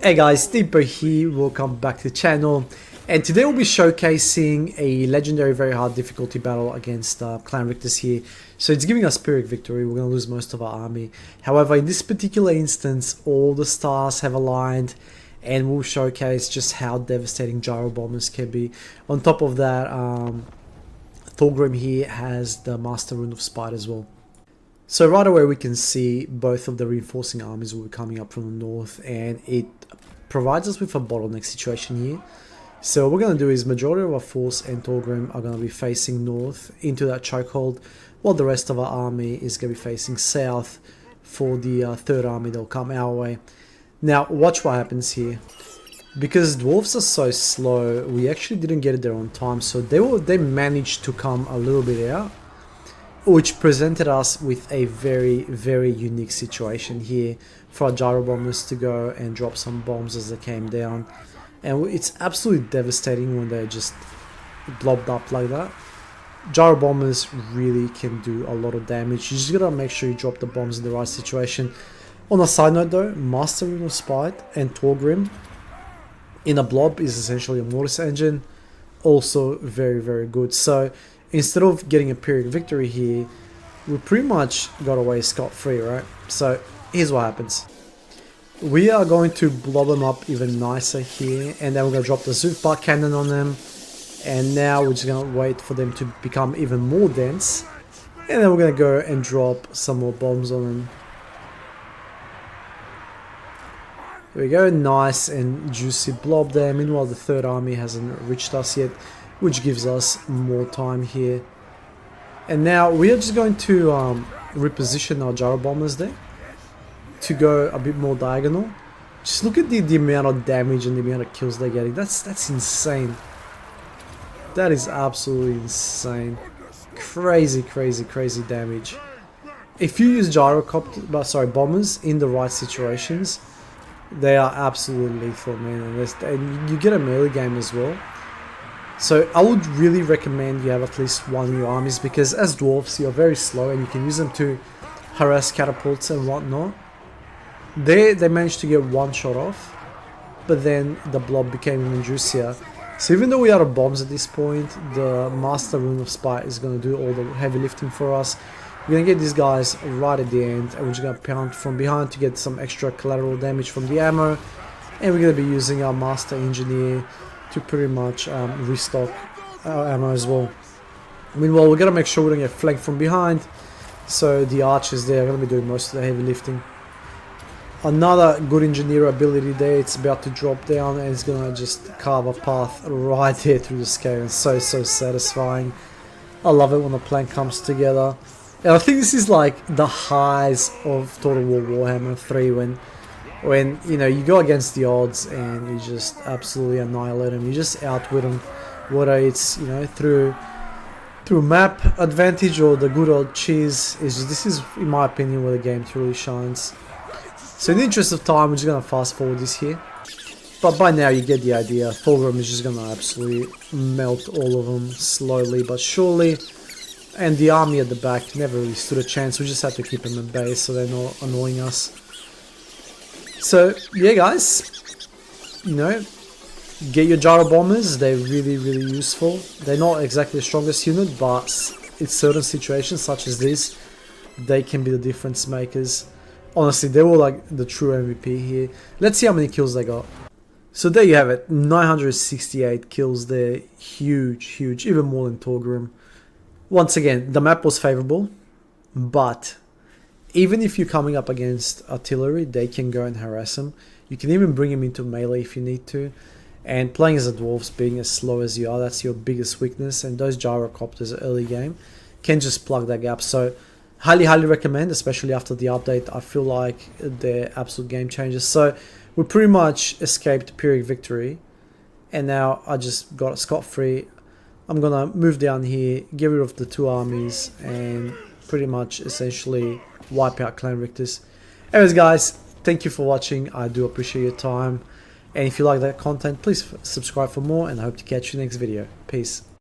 Hey guys, Deepo here, welcome back to the channel, and today we'll be showcasing a legendary very hard difficulty battle against Clan Rictus here. So it's giving us Pyrrhic victory. We're going to lose most of our army. However, in this particular instance, all the stars have aligned, and we'll showcase just how devastating Gyrobombers can be. On top of that, Thorgrim here has the Master Rune of Spite as well. So right away we can see both of the reinforcing armies will be coming up from the north, and it provides us with a bottleneck situation here. So what we're going to do is majority of our force and Thorgrim are going to be facing north into that chokehold, while the rest of our army is going to be facing south for the third army that will come our way. Now watch what happens here. Because dwarves are so slow, we actually didn't get it there on time, so they managed to come a little bit out, which presented us with a very unique situation here for our Gyrobombers to go and drop some bombs as they came down. And it's absolutely devastating when they're just blobbed up like that. Gyrobombers really can do a lot of damage. You just gotta make sure you drop the bombs in the right situation. On a side note though, Master Rune of Spite and Thorgrim in a blob is essentially a Mortis engine. Also very good. So instead of getting a Pyrrhic victory here, we pretty much got away scot-free, right? So here's what happens. We are going to blob them up even nicer here, and then we're going to drop the Zufbar cannon on them, and now we're just going to wait for them to become even more dense, and then we're going to go and drop some more bombs on them. There we go, nice and juicy blob there. Meanwhile the third army hasn't reached us yet, which gives us more time here. And now we are just going to reposition our Gyrobombers there to go a bit more diagonal. Just look at the amount of damage and the amount of kills they're getting. That's insane. That is absolutely insane. Crazy damage. If you use bombers in the right situations, they are absolutely lethal, man. And you get a melee game as well. So I would really recommend you have at least one of your armies, because as dwarves you're very slow and you can use them to harass catapults and whatnot. They managed to get one shot off, but then the blob became even juicier. So even though we are out of bombs at this point, the Master Rune of Spite is going to do all the heavy lifting for us. We're going to get these guys right at the end, and we're just going to pound from behind to get some extra collateral damage from the ammo. And we're going to be using our Master Engineer to pretty much restock our ammo as well. Meanwhile, we're going to make sure we don't get flanked from behind, so the archers there are going to be doing most of the heavy lifting. Another good engineer ability there. It's about to drop down and it's going to just carve a path right there through the scale. It's so satisfying. I love it when the plan comes together. And I think this is like the highs of Total War Warhammer 3 when you know you go against the odds and you just absolutely annihilate them. You just outwit them, whether it's through map advantage or the good old cheese. This is in my opinion where the game truly shines. So in the interest of time, we're just gonna fast forward this here, but by now you get the idea. Thorgrim is just gonna absolutely melt all of them slowly but surely, and the army at the back never really stood a chance. We just had to keep them at bay so they're not annoying us. So yeah guys, get your Gyrobombers. They're really useful. They're not exactly the strongest unit, but in certain situations such as this, they can be the difference makers. Honestly, they were like the true MVP here. Let's see how many kills they got. So there you have it, 968 kills there. Huge, even more than Thorgrim. Once again, the map was favorable, but even if you're coming up against artillery, they can go and harass them. You can even bring them into melee if you need to. And playing as a dwarves, being as slow as you are, that's your biggest weakness. And those gyrocopters early game can just plug that gap. So highly recommend, especially after the update. I feel like they're absolute game changers. So we pretty much escaped Pyrrhic victory, and now I just got scot-free. I'm gonna move down here, get rid of the two armies, and pretty much essentially wipe out Clan Rictus. Anyways guys, thank you for watching. I do appreciate your time, and if you like that content, please subscribe for more, and I hope to catch you next video. Peace.